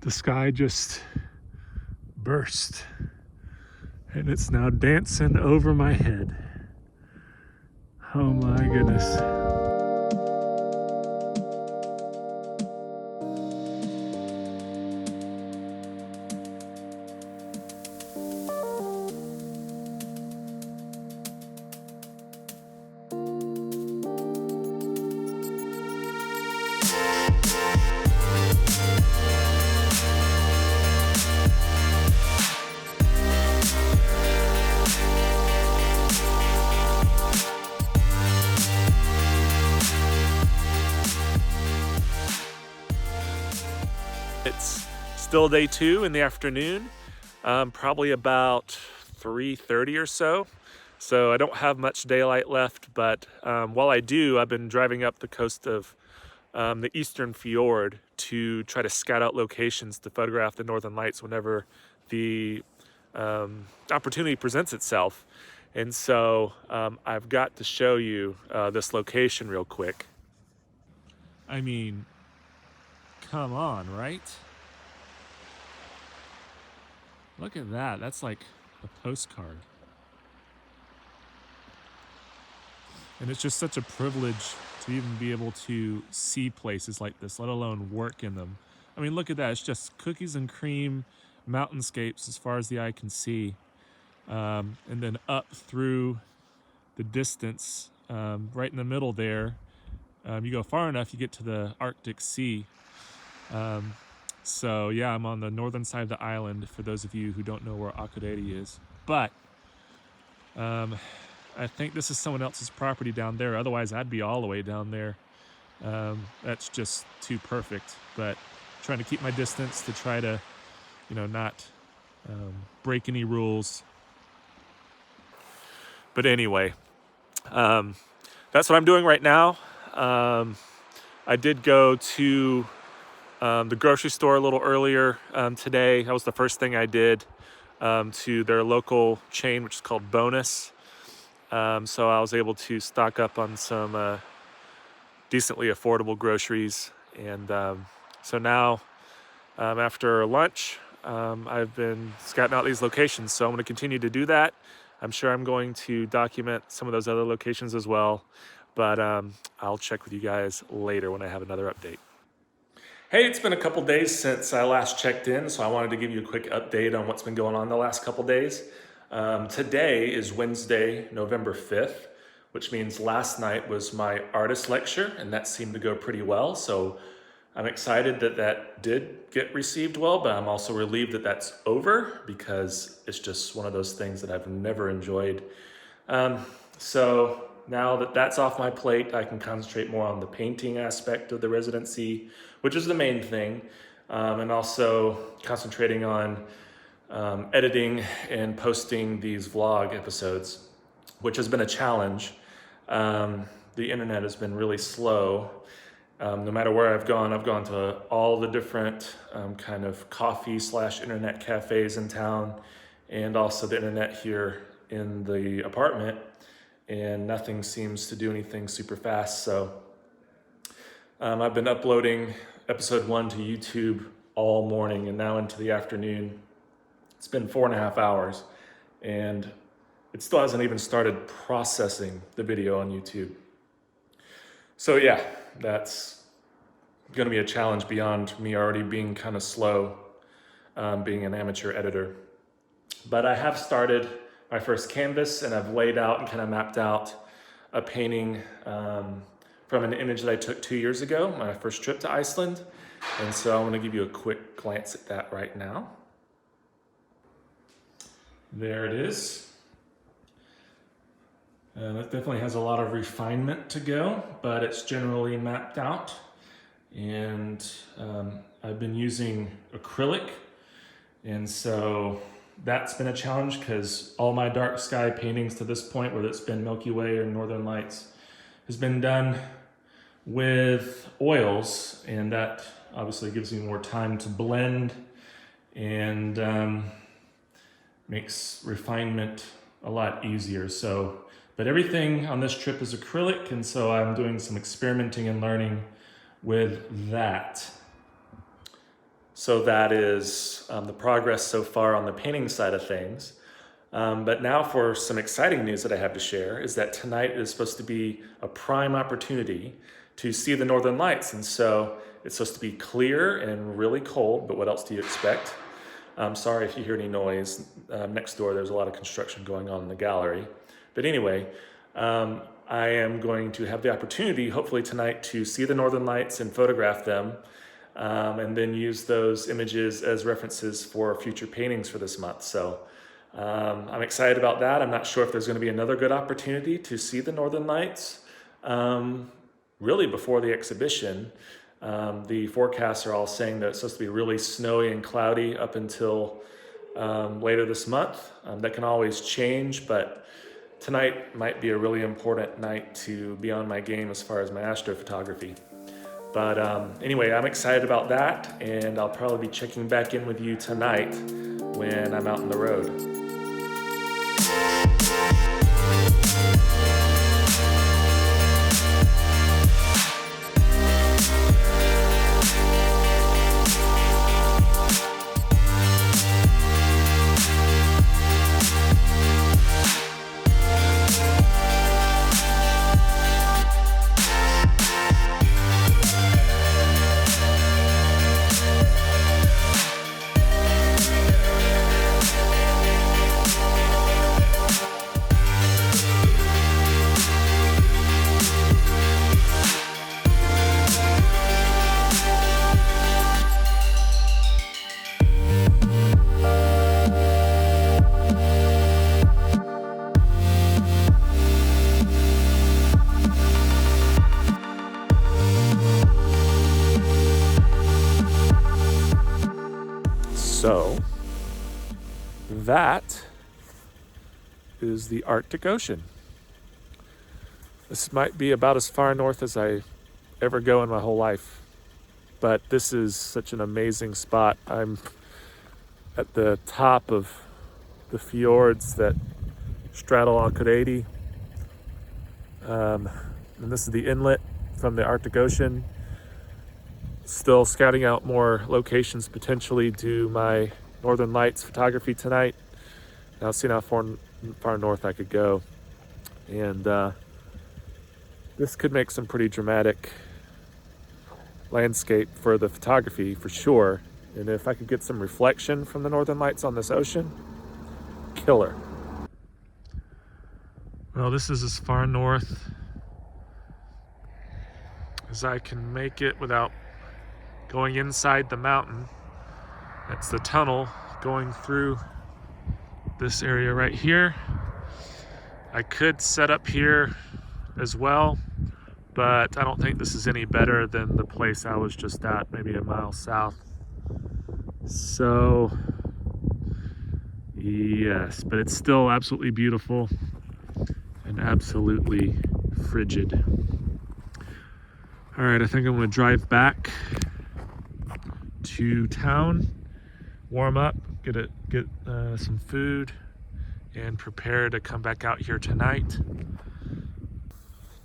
the sky just burst and it's now dancing over my head. Oh my goodness. It's still day 2 in the afternoon, probably about 3:30 or so. So I don't have much daylight left, but while I do, I've been driving up the coast of the eastern fjord to try to scout out locations to photograph the northern lights whenever the opportunity presents itself. And so I've got to show you this location real quick. I mean, come on, right? Look at that. That's like a postcard. And it's just such a privilege to even be able to see places like this, let alone work in them. I mean, look at that. It's just cookies and cream mountainscapes as far as the eye can see. And then up through the distance, right in the middle there, you go far enough, you get to the Arctic Sea. So yeah, I'm on the northern side of the island, for those of you who don't know where Akureyri is. But I think this is someone else's property down there. Otherwise, I'd be all the way down there. That's just too perfect. But trying to keep my distance to try to, not break any rules. But anyway, that's what I'm doing right now. I did go to the grocery store a little earlier today. That was the first thing I did, to their local chain, which is called Bonus. So I was able to stock up on some decently affordable groceries. And so now, after lunch, I've been scouting out these locations. So I'm going to continue to do that. I'm sure I'm going to document some of those other locations as well. But I'll check with you guys later when I have another update. Hey, it's been a couple days since I last checked in, so I wanted to give you a quick update on what's been going on the last couple days. Today is Wednesday, November 5th, which means last night was my artist lecture, and that seemed to go pretty well. So I'm excited that that did get received well, but I'm also relieved that that's over, because it's just one of those things that I've never enjoyed. So now that that's off my plate, I can concentrate more on the painting aspect of the residency, which is the main thing, and also concentrating on editing and posting these vlog episodes, which has been a challenge. The internet has been really slow. No matter where I've gone to all the different kind of coffee/internet cafes in town, and also the internet here in the apartment, and nothing seems to do anything super fast. So I've been uploading episode 1 to YouTube all morning and now into the afternoon. It's been 4.5 hours, and it still hasn't even started processing the video on YouTube. So yeah, that's gonna be a challenge beyond me already being kind of slow, being an amateur editor. But I have started my first canvas, and I've laid out and kind of mapped out a painting from an image that I took 2 years ago, my first trip to Iceland. And so I want to give you a quick glance at that right now. There it is. That definitely has a lot of refinement to go, but it's generally mapped out. And I've been using acrylic, and so that's been a challenge, because all my dark sky paintings to this point, whether it's been Milky Way or Northern Lights, has been done with oils, and that obviously gives me more time to blend and makes refinement a lot easier. So, but everything on this trip is acrylic, and so I'm doing some experimenting and learning with that. So that is the progress so far on the painting side of things. But now for some exciting news that I have to share is that tonight is supposed to be a prime opportunity to see the Northern Lights. And so it's supposed to be clear and really cold, but what else do you expect? I'm sorry if you hear any noise. Next door, there's a lot of construction going on in the gallery. But anyway, I am going to have the opportunity, hopefully tonight, to see the Northern Lights and photograph them, and then use those images as references for future paintings for this month. So I'm excited about that. I'm not sure if there's going to be another good opportunity to see the Northern Lights really before the exhibition. The forecasts are all saying that it's supposed to be really snowy and cloudy up until later this month. That can always change, but tonight might be a really important night to be on my game as far as my astrophotography. But anyway, I'm excited about that, and I'll probably be checking back in with you tonight when I'm out on the road. So that is the Arctic Ocean. This might be about as far north as I ever go in my whole life, but this is such an amazing spot. I'm at the top of the fjords that straddle Akureyri, and this is the inlet from the Arctic Ocean. Still scouting out more locations potentially to my Northern Lights photography tonight. Now seeing how far north I could go. And this could make some pretty dramatic landscape for the photography for sure. And if I could get some reflection from the Northern Lights on this ocean, killer. Well, this is as far north as I can make it without going inside the mountain. That's the tunnel going through this area right here. I could set up here as well, but I don't think this is any better than the place I was just at, maybe a mile south. So yes, but it's still absolutely beautiful and absolutely frigid. All right, I think I'm gonna drive back to town, warm up, get some food, and prepare to come back out here tonight.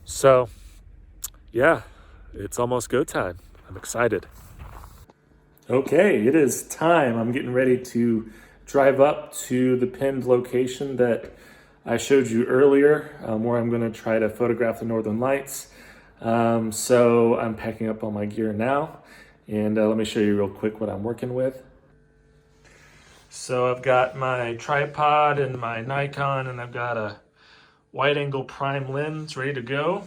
So yeah, it's almost go time. I'm excited. Okay, it is time. I'm getting ready to drive up to the pinned location that I showed you earlier, where I'm going to try to photograph the Northern Lights. So I'm packing up all my gear now, and let me show you real quick what I'm working with. So I've got my tripod and my Nikon, and I've got a wide-angle prime lens ready to go.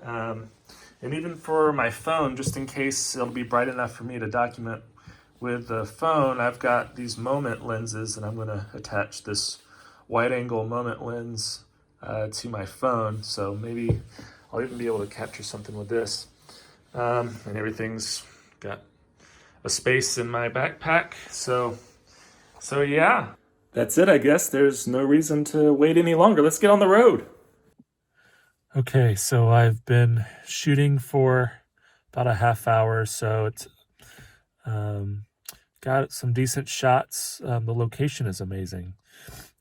And even for my phone, just in case it'll be bright enough for me to document with the phone, I've got these moment lenses, and I'm going to attach this wide-angle moment lens to my phone. So maybe I'll even be able to capture something with this. And everything's got a space in my backpack. So yeah, that's it, I guess. There's no reason to wait any longer. Let's get on the road. Okay, so I've been shooting for about a half hour or so. It's got some decent shots. The location is amazing.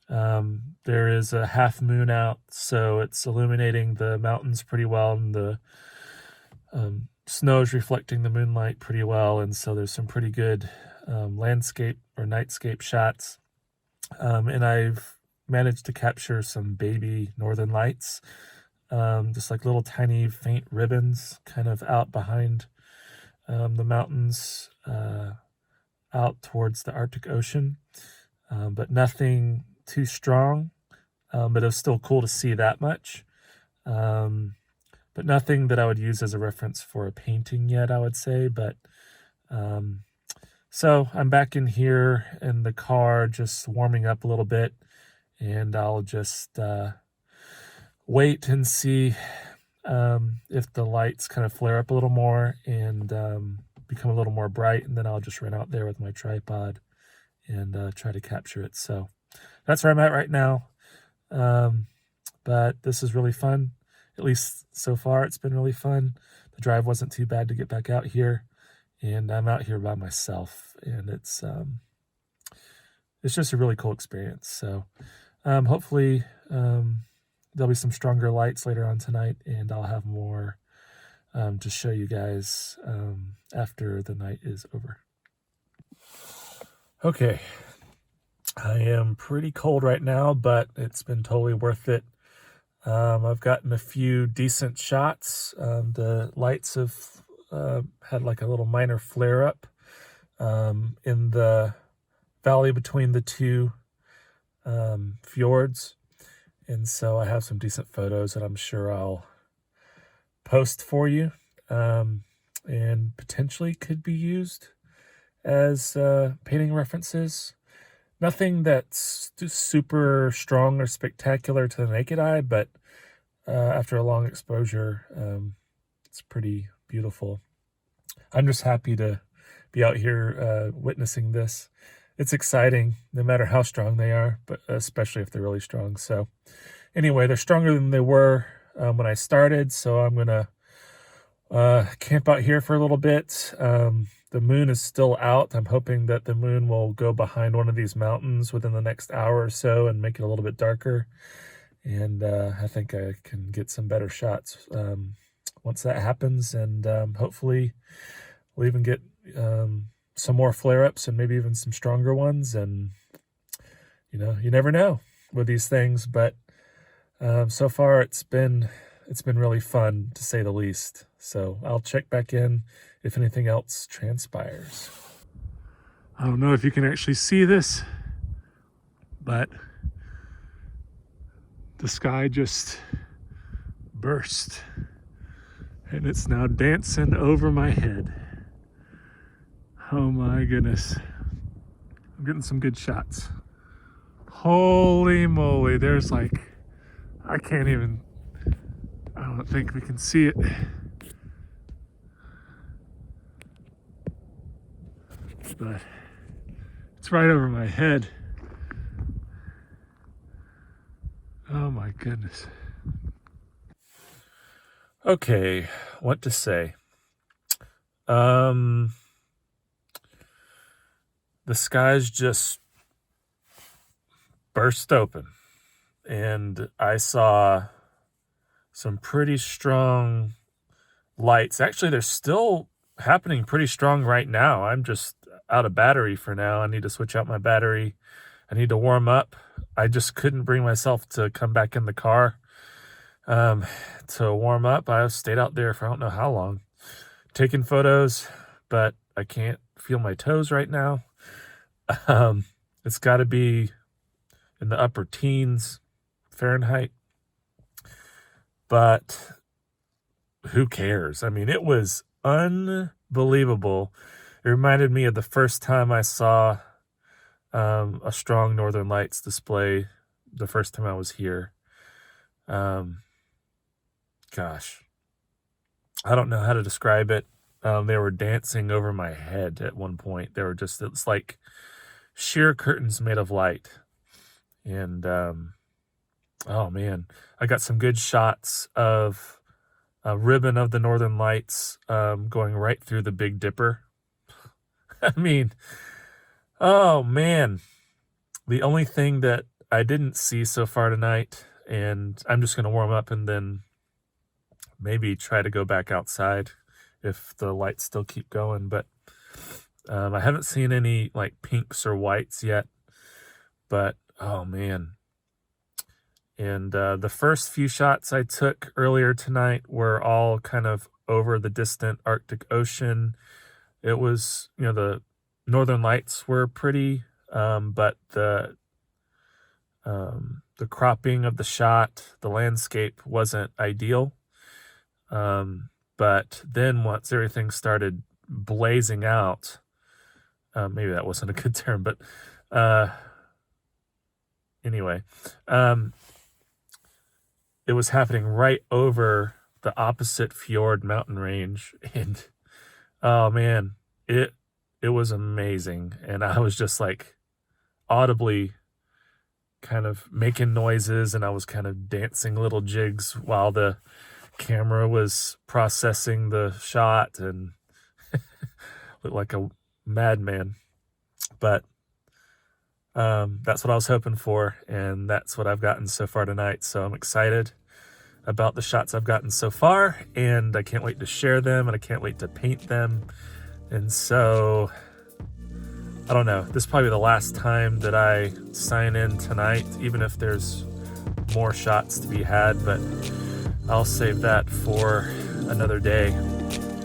There is a half moon out, so it's illuminating the mountains pretty well, and the snow is reflecting the moonlight pretty well, and so there's some pretty good landscape or nightscape shots. And I've managed to capture some baby northern lights, just like little tiny faint ribbons kind of out behind the mountains out towards the Arctic Ocean, but nothing too strong. But it was still cool to see that much. But nothing that I would use as a reference for a painting yet, I would say. But so I'm back in here in the car, just warming up a little bit, and I'll just wait and see if the lights kind of flare up a little more and become a little more bright, and then I'll just run out there with my tripod and try to capture it. So that's where I'm at right now. But this is really fun. At least so far, it's been really fun. The drive wasn't too bad to get back out here, and I'm out here by myself, and it's just a really cool experience. So hopefully there'll be some stronger lights later on tonight, and I'll have more to show you guys after the night is over. Okay, I am pretty cold right now, but it's been totally worth it. I've gotten a few decent shots. The lights have had like a little minor flare up in the valley between the two fjords. And so I have some decent photos that I'm sure I'll post for you, and potentially could be used as painting references. Nothing that's super strong or spectacular to the naked eye, but after a long exposure, it's pretty beautiful. I'm just happy to be out here witnessing this. It's exciting, no matter how strong they are, but especially if they're really strong. So anyway, they're stronger than they were when I started, so I'm going to camp out here for a little bit. The moon is still out. I'm hoping that the moon will go behind one of these mountains within the next hour or so and make it a little bit darker. And I think I can get some better shots once that happens. And hopefully we'll even get some more flare-ups and maybe even some stronger ones. And, you know, you never know with these things. But so far it's been really fun, to say the least. So I'll check back in if anything else transpires. I don't know if you can actually see this, but the sky just burst and it's now dancing over my head. Oh my goodness. I'm getting some good shots. Holy moly, there's like, I don't think we can see it. But it's right over my head. Oh my goodness. Okay, what to say? The skies just burst open, and I saw some pretty strong lights. Actually, they're still happening pretty strong right now. I'm just out of battery for now. I need to switch out my battery. I need to warm up. I just couldn't bring myself to come back in the car to warm up. I stayed out there for I don't know how long, taking photos, but I can't feel my toes right now. It's got to be in the upper teens Fahrenheit, but who cares? I mean, it was unbelievable. It reminded me of the first time I saw a strong Northern Lights display the first time I was here. Gosh, I don't know how to describe it. They were dancing over my head at one point. It's like sheer curtains made of light. And, oh man, I got some good shots of a ribbon of the Northern Lights going right through the Big Dipper. I mean, oh man, the only thing that I didn't see so far tonight, and I'm just going to warm up and then maybe try to go back outside if the lights still keep going, but I haven't seen any like pinks or whites yet, but oh man. And the first few shots I took earlier tonight were all kind of over the distant Arctic Ocean. It was, the northern lights were pretty, but the cropping of the shot, the landscape wasn't ideal. But then once everything started blazing out, maybe that wasn't a good term, but anyway, it was happening right over the opposite fjord mountain range, and oh man, it was amazing. And I was just like audibly kind of making noises, and I was kind of dancing little jigs while the camera was processing the shot, and looked like a madman. But that's what I was hoping for, and that's what I've gotten so far tonight. So I'm excited about the shots I've gotten so far, and I can't wait to share them, and I can't wait to paint them. And so, I don't know, this is probably the last time that I sign in tonight, even if there's more shots to be had, but I'll save that for another day.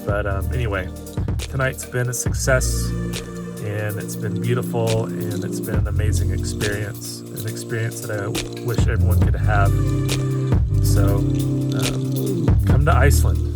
But anyway, tonight's been a success, and it's been beautiful, and it's been an amazing experience, an experience that I wish everyone could have. So come to Iceland.